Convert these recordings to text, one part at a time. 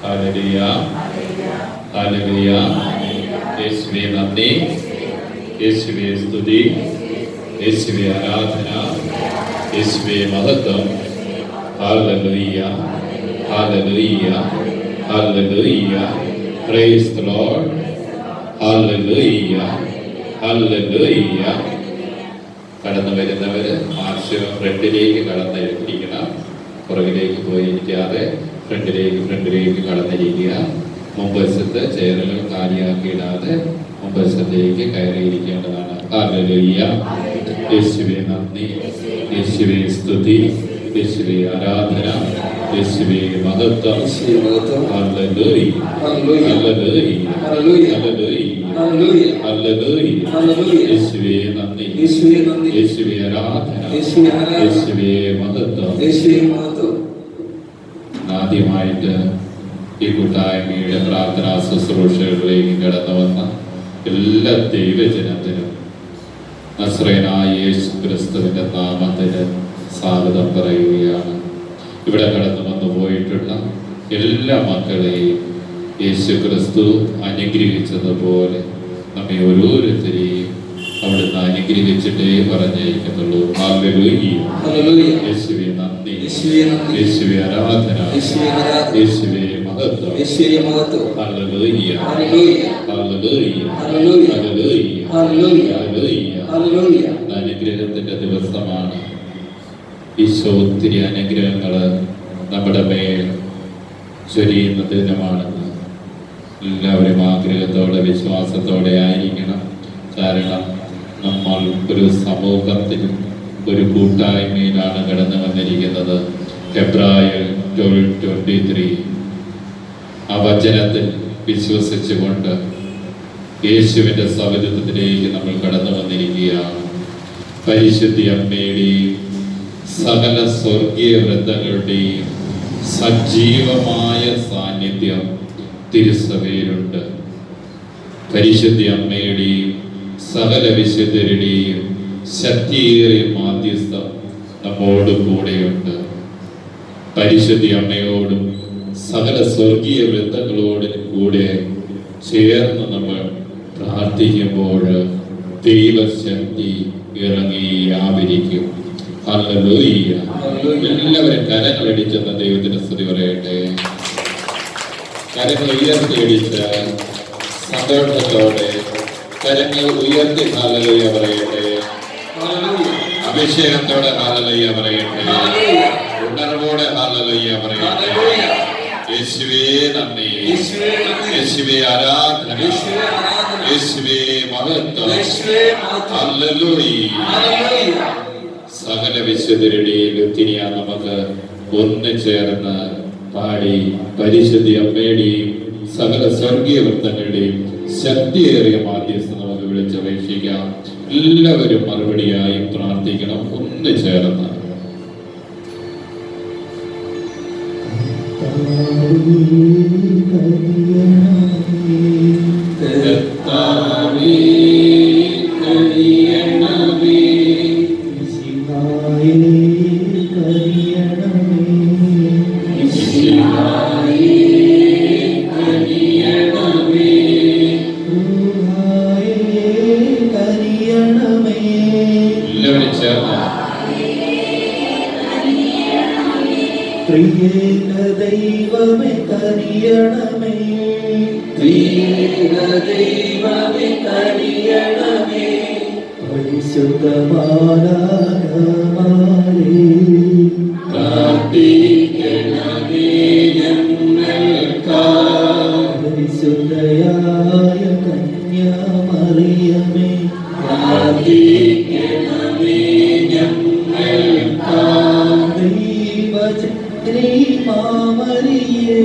Hallelujah, hallelujah. യേശുവേ നന്ദി, യേശുവേ സ്തുതി, യേശുവേ ആരാധന, യേശുവേ മഹത്വം. ഹല്ലേലൂയ, ഹല്ലേലൂയ, hallelujah. Praise the Lord. Hallelujah, hallelujah. കടന്നു വരുന്നവര് മാക്സിമം ഫ്രണ്ടിലേക്ക് കടന്നിരിക്കണം. പുറകിലേക്ക് പോയിരിക്കാതെ ഫ്രണ്ടിലേക്ക് കടന്നിരിക്കുക. മുൻവശത്ത് ചെയറുകൾ കാലിയാക്കിയിടാതെ മുൻവശത്തേക്ക് കയറിയിരിക്കേണ്ടതാണ്. ഹല്ലേലൂയ. യേശുവേ നന്ദി, യേശുവേ സ്തുതി, യേശുവേ ആരാധന, യേശുവേ മഹത്വം. ഹല്ലേലൂയ, ഹല്ലേലൂയ, ഹല്ലേലൂയ, ഹല്ലേലൂയ. യേശുവേ നന്ദി, യേശുവേ ആരാധന, യേശുവേ മഹത്വം. ആദ്യമായിട്ട് ഈ കൂട്ടായ്മയുടെ പ്രാർത്ഥനാ ശുശ്രൂഷകളിലേക്ക് കടന്നു വന്ന എല്ലാ ദൈവജനത്തിനും നസ്രയനായ യേശു ക്രിസ്തുവിന്റെ നാമത്തിന് സ്വാഗതം പറയുകയാണ്. ഇവിടെ കടന്നു വന്നു പോയിട്ടുള്ള എല്ലാ മക്കളെയും യേശു ക്രിസ്തു അനുഗ്രഹിച്ചതുപോലെ നമ്മെ ഓരോരുത്തരെയും അവിടുന്ന് അനുഗ്രഹിച്ചിട്ടേ പറഞ്ഞയക്കുന്നുള്ളൂ. ഹല്ലേലൂയ, യേശുവേ നന്ദി, യേശുവേ ആരാധന, യേശുവേ മഹത്വം. Hallelujah, hallelujah. അനുഗ്രഹത്തിന്റെ ദിവസമാണ്. ഈശോ ഒത്തിരി അനുഗ്രഹങ്ങള് നമ്മുടെ മേൽ ചൊരിയുന്ന ദിനമാണെന്ന് എല്ലാവരും ആഗ്രഹത്തോടെ വിശ്വാസത്തോടെ ആയിരിക്കണം. കാരണം നമ്മൾ ഒരു സമൂഹത്തിൽ ഒരു കൂട്ടായ്മയിലാണ് കടന്നു വന്നിരിക്കുന്നത്. എബ്രായർ 12:23 ആ വചനത്തിൽ വിശ്വസിച്ചുകൊണ്ട് യേശുവിന്റെ സൗരത്വത്തിലേക്ക് നമ്മൾ കടന്നു വന്നിരിക്കുകയാണ്. പരിശുദ്ധി അമ്മയുടെയും സകല സ്വർഗീയ വൃന്ദങ്ങളുടെയും സജീവമായ സാന്നിധ്യം തിരുസഭയിലുണ്ട്. പരിശുദ്ധി അമ്മയുടെയും സകല വിശുദ്ധരുടെയും ശക്തിയേറിയ മാധ്യസ്ഥം നമ്മോട് കൂടെയുണ്ട്. പരിശുദ്ധി അമ്മയോടും സകല സ്വർഗീയ വൃന്ദങ്ങളോടും കൂടെ ചേർന്ന് നമ്മൾ പ്രാർത്ഥിക്കുമ്പോൾ ദൈവശക്തി ഇറങ്ങി ആവരിക്കും. ഹല്ലേലൂയ. എല്ലാവരും കരങ്ങളടിച്ചെന്ന ദൈവത്തിന് സ്തുതി പറയട്ടെ. കരങ്ങൾ ഉയർത്തിയടിച്ച് സന്തോഷത്തോടെ കരങ്ങൾ ഉയർത്തി ഹല്ലേലൂയ പറയട്ടെ. അഭിഷേകത്തോടെ ഹല്ലേലൂയ പറയട്ടെ. ഉണർവോടെ ഹല്ലേലൂയ പറയട്ടെ. യേശുവേ നന്ദി, യേശുവേ ആരാധന, യേശുവേ മഹത്വം. ഹല്ലേലൂയ. സകല വിശുദ്ധരുടെയും വ്യക്തിനിയ നമുക്ക് ഒന്ന് ചേർന്ന് പാടി പരിശുദ്ധി അമ്മയുടെയും സകല സ്വർഗീയ വൃത്തങ്ങളുടെയും ശക്തിയേറിയ മാധ്യസ്ഥം നമുക്ക് വിളിച്ചപേക്ഷിക്കാം. എല്ലാവരും മറുപടിയായി പ്രാർത്ഥിക്കണം. ഒന്ന് ചേർന്ന് ദൈവമേ കനിയണമേ, ദൈവമേ കനിയണമേ. പരിശുദ്ധമാലാഖമാരേ പ്രാർത്ഥിക്കണമേ ഞങ്ങൾക്കായി. പരിശുദ്ധയായ കന്യാമറിയമേ പ്രാർത്ഥിക്കണമേ ഞങ്ങൾക്കായി. മാമരിയേ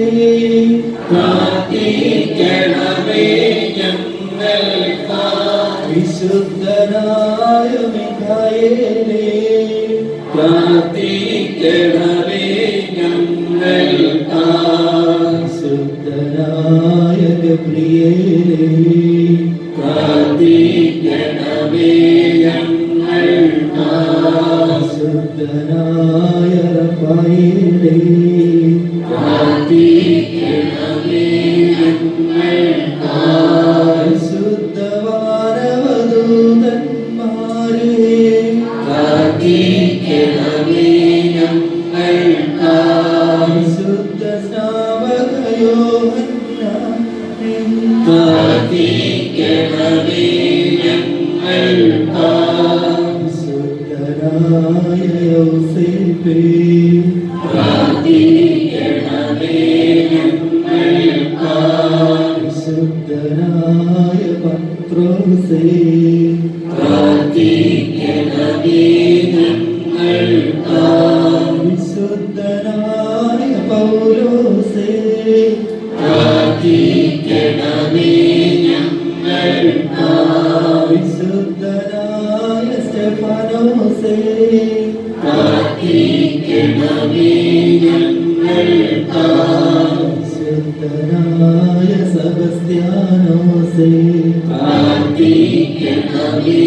പ്രാർത്ഥിക്കണമേ ഞങ്ങൾക്കായി. വിശുദ്ധനായ മിഖായേലേ പ്രാർത്ഥിക്കണമേ ഞങ്ങൾക്കായി. വിശുദ്ധനായ ഗബ്രിയേലേ പ്രാർത്ഥിക്കണമേ ഞങ്ങൾക്കായി. വിശുദ്ധനായ റഫായേലേ പ്രാർത്ഥിക്കണമേ പ്രാർത്ഥിക്കണമേ ഞങ്ങൾക്കായി. വിശുദ്ധനായ യോസേപ്പേ പ്രാർത്ഥിക്കണമേ ഞങ്ങൾക്കായി. വിശുദ്ധനായ പത്രോസേ പ്രാർത്ഥിക്കണമേ ഞങ്ങൾക്കായി. വിശുദ്ധനായ പൗലോസേ പ്രാർത്ഥിക്കണമേ ഞങ്ങൾക്കായി. വിശുദ്ധനായ സ്തെഫാനോസേ പ്രാർത്ഥിക്കണമേ ഞങ്ങൾക്കായി. വിശുദ്ധനായ സെബസ്ത്യാനോസേ പ്രാർത്ഥിക്കണമേ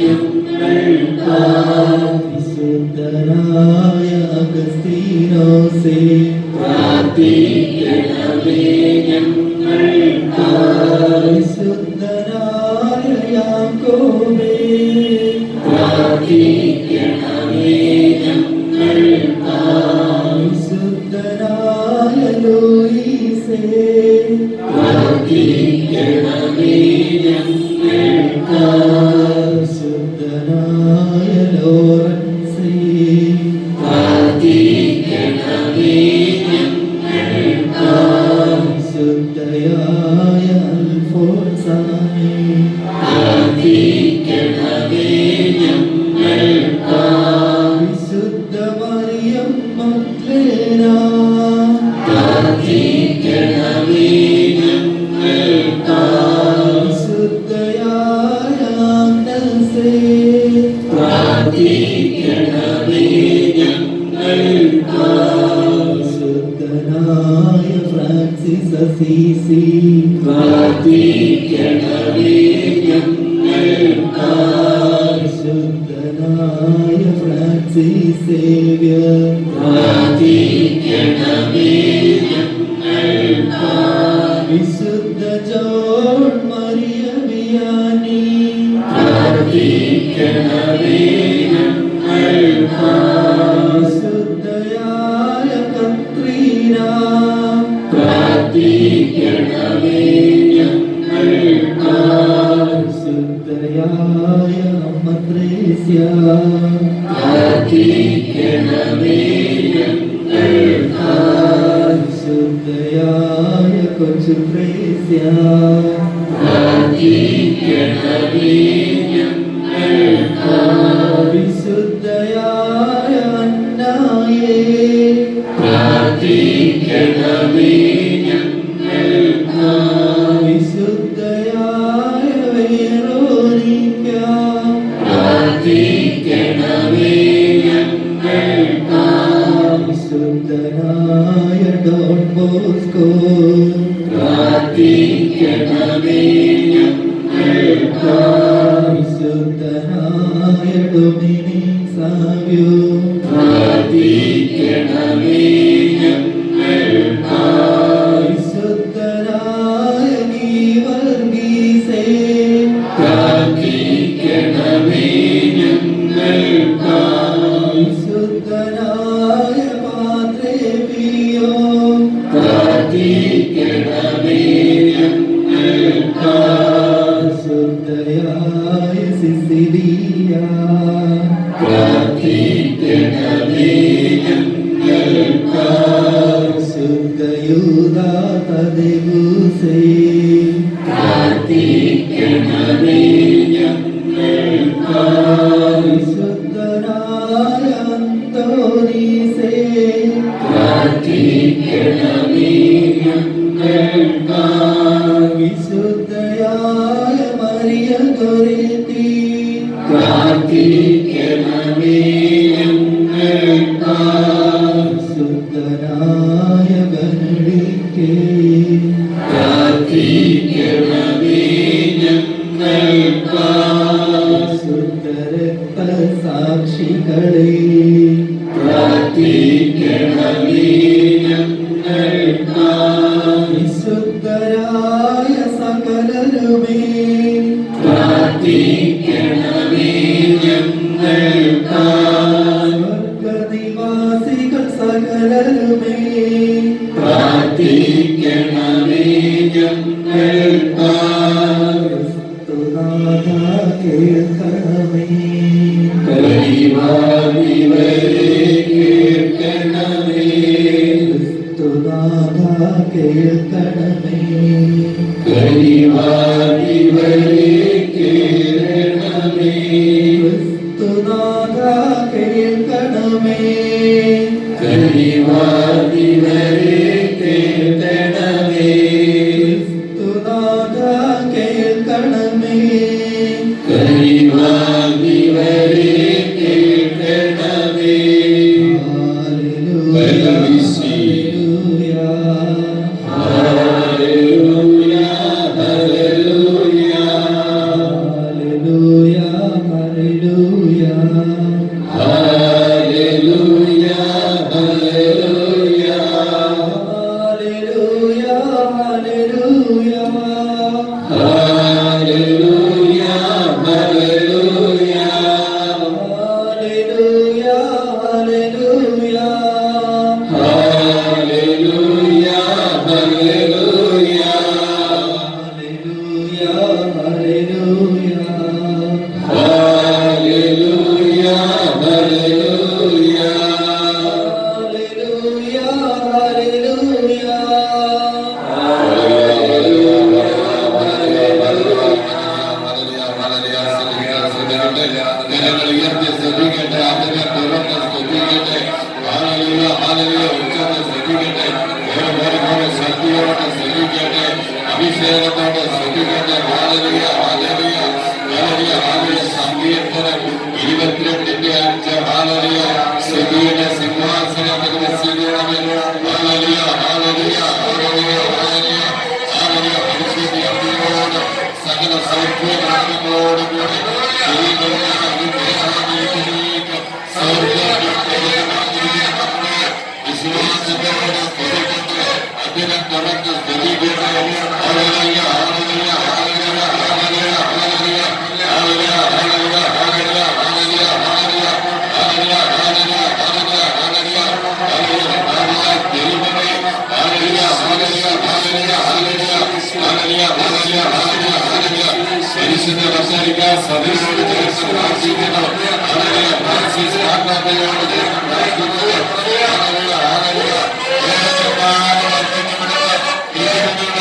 ഞങ്ങൾക്കായി. വിശുദ്ധനായ അഗസ്തീനോസേ പ്രാർത്ഥിക്കണമേ ഞങ്ങൾക്കായി. വിശുദ്ധനായ യാക്കോബേ പ്രാർത്ഥിക്കണമേ ഞങ്ങൾക്കായി. വിശുദ്ധനായ ലൂയിസേ പ്രാർത്ഥിക്കണമേ ഞങ്ങൾക്കായി. വിശുദ്ധനായ ലോറൻസേ പ്രാർത്ഥിക്കണമേ ഞങ്ങൾക്കായി. വിശുദ്ധയായ അൽഫോൻസാമേ പ്രാർത്ഥിക്കണമേ ഞങ്ങൾക്കായി. വിശുദ്ധ മറിയം മഗ്ദലേന പ്രാർത്ഥിക്കണമേ ഞങ്ങൾക്കായി. വിശുദ്ധയായ അഗ്നസേ പ്രാർത്ഥിക്കണമേ ഞങ്ങൾക്കായി. വിശുദ്ധനായ ഫ്രാൻസിസ് അസീസി പ്രാർത്ഥിക്കണമേ ഞങ്ങൾക്കായി. വിശുദ്ധനായ ഫ്രാൻസിസ് സേവ്യർ പ്രാർത്ഥിക്കണമേ ഞങ്ങൾക്കായി. വിശുദ്ധ ജോൺ മരിയ വിയാനി പ്രാർത്ഥിക്കണമേ ഞങ്ങൾക്കായി. വിശുദ്ധയായ കത്രീന പ്രാർത്ഥിക്കണമേ ഞങ്ങൾക്കായി. വിശുദ്ധയായ അമ്മത്രേസ്യ പ്രാർത്ഥിക്കണമേ ഞങ്ങൾക്കായി. വിശുദ്ധയായ കൊച്ചു ത്രേസ്യ പ്രാർത്ഥിക്കണമേ ഞങ്ങൾക്കായി. വിശുദ്ധയായ അന്നായേ പ്രാർത്ഥിക്കണമേ ഞങ്ങൾക്കായി. വിശുദ്ധയായ വേറോനിക്ക പ്രാർത്ഥിക്കണമേ ഞങ്ങൾക്കായി. വിശുദ്ധനായ ഡോൺ ബോസ്കോ പ്രാർത്ഥിക്കണമേ ഞങ്ങൾക്കായി. വിശുദ്ധനായ ഡൊമിനിക് സാവ്യോ പ്രാർത്ഥിക്കണമേ ഞങ്ങൾക്കായി. വിശുദ്ധനായ ഗീവർഗീസേ പ്രാർത്ഥിക്കണമേ ഞങ്ങൾക്കായി. വിശുദ്ധനായ പാത്രേ പിയോ പ്രാർത്ഥിക്കണമേ ഞങ്ങൾക്കായി. വിശുദ്ധയായ സിസിലിയ പ്രാർത്ഥിക്കണമേ ഞങ്ങൾക്കായി. വിശുദ്ധയൂദാ തദേവൂസേ പ്രാർത്ഥിക്കണമേ ഞങ്ങൾക്കായി. വിശുദ്ധനായ അന്തോനീസേ പ്രാർത്ഥിക്കണമേ ഞങ്ങൾക്കായി. വിശുദ്ധയായ മറിയ ഗോരേത്തി പ്രാർത്ഥിക്കണമേ ഞങ്ങൾക്കായി. വിശുദ്ധനായ ബനഡിക്കേ പ്രാർത്ഥിക്കണമേ ഞങ്ങൾക്കായി. വിശുദ്ധരക്തസാക്ഷികളേ പ്രാർത്ഥിക്കണമേ ഞങ്ങൾക്കായി. വിശുദ്ധരായ സകലരുമേ പ്രാർത്ഥിക്കണമേ ഞങ്ങൾക്കായി. സ്വർഗനിവാസികൾ സകലരുമേ പ്രാർത്ഥിക്കണമേ പ്രാർത്ഥിക്കണമേ ഞങ്ങൾക്കായി. ക്രിസ്തുനാഥ കേൾക്കണമേ. കനിവാനിവരെ കേൾക്കണമേ. ക്രിസ്തുനാഥ കേൾക്കണമേ. കനിവാനിവരെ കേൾക്കണമേ. ക്രിസ്തുനാഥ കേൾക്കണമേ. കനിവാനിവരെ കേൾക്കണമേ. ക്രിസ്തുനാഥ കേൾക്കണമേ. കനിവാനിവരെ കേൾക്കണമേ. ഹല്ലേലൂയ, ഹല്ലേലൂയ, ഹല്ലേലൂയ, ഹല്ലേലൂയ, ഹല്ലേലൂയ, ഹല്ലേലൂയ, ഹല്ലേലൂയ, ഹല്ലേലൂയ, ഹല്ലേലൂയ, ഹല്ലേലൂയ, ഹല്ലേലൂയ, ഹല്ലേലൂയ, ഹല്ലേലൂയ, ഹല്ലേലൂയ, ഹല്ലേലൂയ. അഭിഷേകത്തോടെ ശ്രദ്ധിക്കട്ടെ. ഹാലലുയ, ഹാലലുയ, ഹാലലുയ, ഹാലലുയ. സങ്കീർത്തനം 22:5. ഹാലലുയ. സ്തുതിയുടെ സിംഹാസനത്തിൽ വസിക്കണമേ. ഹാലലുയ, ഹാലലുയ, ഹാലലുയ, ഹാലലുയ, ഹാലലുയ. പരിശുദ്ധ അമ്മയോട് സകല സൗഖ്യങ്ങളോടും കൂടി വിശ്വാസത്തോടെ സ്തുതിക്കട്ടെ. അതിനെ തുറന്ന് സ്തുതിക്കട്ടെ. ഹല്ലേലൂയ, ഹല്ലേലൂയ, ഹല്ലേലൂയ, ഹല്ലേലൂയ, ഹല്ലേലൂയ, ഹല്ലേലൂയ, ഹല്ലേലൂയ, ഹല്ലേലൂയ, ഹല്ലേലൂയ, ഹല്ലേലൂയ, ഹല്ലേലൂയ, ഹല്ലേലൂയ, ഹല്ലേലൂയ, ഹല്ലേലൂയ, ഹല്ലേലൂയ. ദൈവമേ, ഹല്ലേലൂയ, ഹല്ലേലൂയ, ഹല്ലേലൂയ, ഹല്ലേലൂയ, ഹല്ലേലൂയ, ഹല്ലേലൂയ, ഹല്ലേലൂയ, ഹല്ലേലൂയ. പരിശുദ്ധ കത്തോലിക്ക സഭയോട് ചേർന്ന് പ്രാർത്ഥിക്കുന്നു. ഹല്ലേലൂയ. ഫ്രാൻസിസ് മാർപ്പാപ്പയോട് ചേർന്ന് പ്രാർത്ഥിക്കുന്നു. ഹല്ലേലൂയ, ഹല്ലേലൂയ.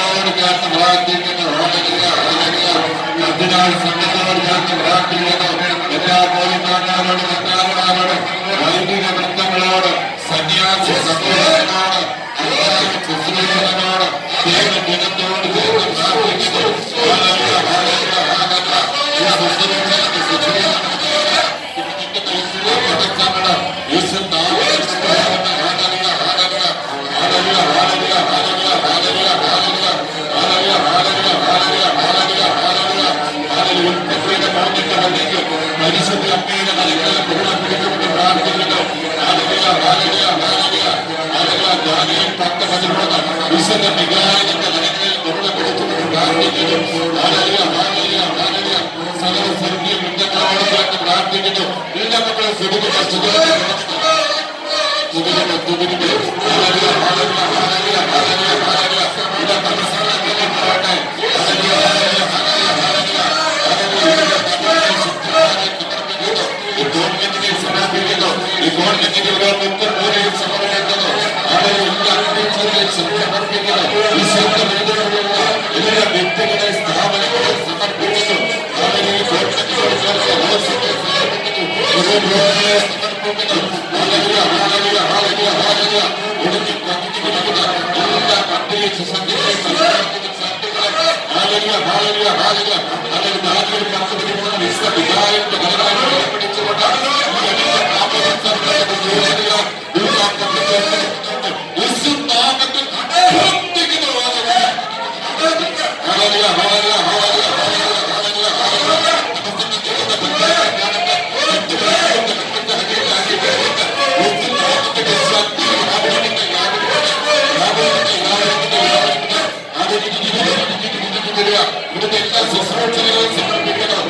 ോട് ചേർന്ന് പ്രാർത്ഥിക്കുന്നു. ഹല്ലേലൂയ, ഹല്ലേലൂയ. കർദിനാൾ സംഘത്തോട് ചേർന്ന് പ്രാർത്ഥിക്കുന്നു. എല്ലാ പോലീസുകാരോടും കർത്താവിനോടും വൈദിക വൃത്തങ്ങളോട് സന്യാസി സമൂഹത്തിനോട് ശുശ്രൂഷകനോട് ദൈവജനത്തോട് ചേർന്ന് പ്രാർത്ഥിക്കുന്നു. ഹല്ലേലൂയ, ഹല്ലേലൂയ, ഹല്ലേലൂയ. ഈ ശുശ്രൂഷകർക്ക് ശുശ്രൂഷകരുടെ യേശു നാമത്തിൽ ഹല്ലേലൂയ, ഹല്ലേലൂയ, ഹല്ലേലൂയ, ഹല്ലേലൂയ, ഹല്ലേലൂയ, ഹല്ലേലൂയ, ഹല്ലേലൂയ, ഹല്ലേലൂയ, ഹല്ലേലൂയ, ഹല്ലേലൂയ, ഹല്ലേലൂയ, ഹല്ലേലൂയ. ഉൽപ്പത്തിയുടെ മോചിത വഴിക്ക് പരിശുദ്ധ അമ്മയുടെ കരങ്ങളിൽ പൂർണ്ണ പിടിച്ചുകൊണ്ട് പ്രാർത്ഥിക്കുന്നു. ഹല്ലേലൂയ, ഹല്ലേലൂയ, ഹല്ലേലൂയ, ഹല്ലേലൂയ. ദാനിയേൽ 10:13 വിശുദ്ധ മിഖായേലിന്റെ കരങ്ങളിൽ പൂർണ്ണ പിടിച്ചുകൊണ്ട് പ്രാർത്ഥിക്കുന്നു. ഹല്ലേലൂയ, ഹല്ലേലൂയ, ഹല്ലേലൂയ. സകല സ്വർഗീയ വൃത്തങ്ങളോട് ചേർന്ന് പ്രാർത്ഥിക്കുന്നു. എല്ലാ മക്കളും സ്തുതിക്കുന്നു, സ്തുതിക്കുന്നു, സ്തുതിക്കുന്നു. ഹല്ലേലൂയ, ഹല്ലേലൂയ, ഹല്ലേലൂയ, ഹല്ലേലൂയ, ഹല്ലേലൂയ. ഇതാ പരിസരങ്ങളിലേക്ക് പോകട്ടെ. ഹല്ലേലൂയ, ഹല്ലേലൂയ, ഹല്ലേലൂയ, ഹല്ലേലൂയ, ഹല്ലേലൂയ. ഈ ഗവൺമെന്റിനെ സമർപ്പിക്കുന്നു. ഈ ഗവൺമെന്റിന്റെ ഓരോ മുഖ്യമൂലയും സമർപ്പിക്കുന്നു. ഹല്ലേലൂയ, സമർപ്പിക്കുന്നു. ഈ ശബ്ദമുള്ള എല്ലാ വ്യക്തികളെ സ്ഥാപനങ്ങളെ സമർപ്പിക്കുന്നു. ഹല്ലേലൂയ, ഗവൺമെന്റിനോട് ചേർന്ന് ഹോസ്പിറ്റൽ സമർപ്പിക്കുന്നു. ഓരോ രോഗികളെ സമർപ്പിക്കുന്നു. ഹല്ലേലൂയ, ഹല്ലേലൂയ, ഹല്ലേലൂയ, ഹല്ലേലൂയ. ഒടുങ്ങി പതിഞ്ഞിരിക്കുന്ന എല്ലാ അന്തരീക്ഷ സന്ധികളെ സമർപ്പിക്കുന്ന സന്ധികളെ ഹല്ലേലൂയ, ഹല്ലേലൂയ, ഹല്ലേലൂയ, ഹല്ലേലൂയ. ദാനിയേൽ 10:13 വിശുദ്ധ മിഖായേലിന്റെ കരങ്ങളിൽ പിടിച്ചുകൊണ്ട് യേശു നാമത്തിൽ പ്രാർത്ഥിക്കുന്നു. ഹല്ലേലൂയ, ഹല്ലേലൂയ, ഹല്ലേലൂയ, ഹല്ലേലൂയ, ഹല്ലേലൂയ, ഹല്ലേലൂയ. ഇവിടുത്തെ എല്ലാ ശുശ്രൂഷകളെയും സമർപ്പിക്കണം.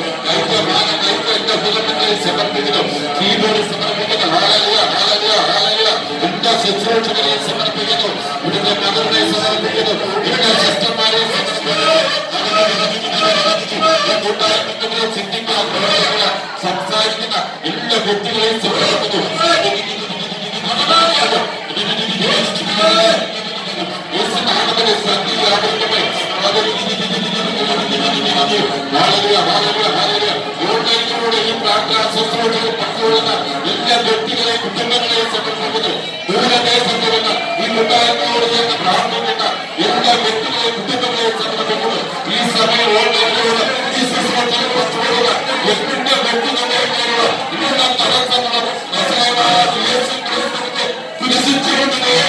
സമർപ്പിക്കണം. കീബോർഡ് സമർപ്പിക്കണം. ഹല്ലേലൂയ, ഹല്ലേലൂയ, ഹല്ലേലൂയ. എല്ലാ ശുശ്രൂഷ ശുശ്രൂഷകരെ സമർപ്പിക്കുന്നു, ഇവിടുത്തെ മകളുടെ സമർപ്പിക്കുന്നു, ഇവിടുത്തെ സിസ്റ്റർമാരെ സമർപ്പിക്കുന്നു. കൂട്ടായ്മകളെ ചിന്തിക്കാൻ സംസാരിക്കുന്ന എല്ലാ വ്യക്തികളെയും സമർപ്പിക്കുന്നു. ഓൺലൈനിലൂടെ ഈ പ്രാർത്ഥന ശുശ്രൂഷകൾ പങ്കുകൊള്ളുന്ന എല്ലാ വ്യക്തികളെയും കുടുംബങ്ങളെയും സമർപ്പിക്കുന്നു. ദൂരദേശത്തുള്ള ഈ കൂട്ടായ്മയോട് ചേർന്ന് പ്രാർത്ഥിക്കുന്ന എല്ലാ വ്യക്തികളെയും കുടുംബങ്ങളെയും സമർപ്പിക്കുന്നു. ഈ സമയം ഓൺലൈനിലൂടെ ഈ ശുശ്രൂഷകൾ പങ്കുകൊള്ളുന്ന എല്ലാ വ്യക്തികളുടെയും എല്ലാ തടസ്സങ്ങളും കുരിശിച്ചുകൊണ്ടേ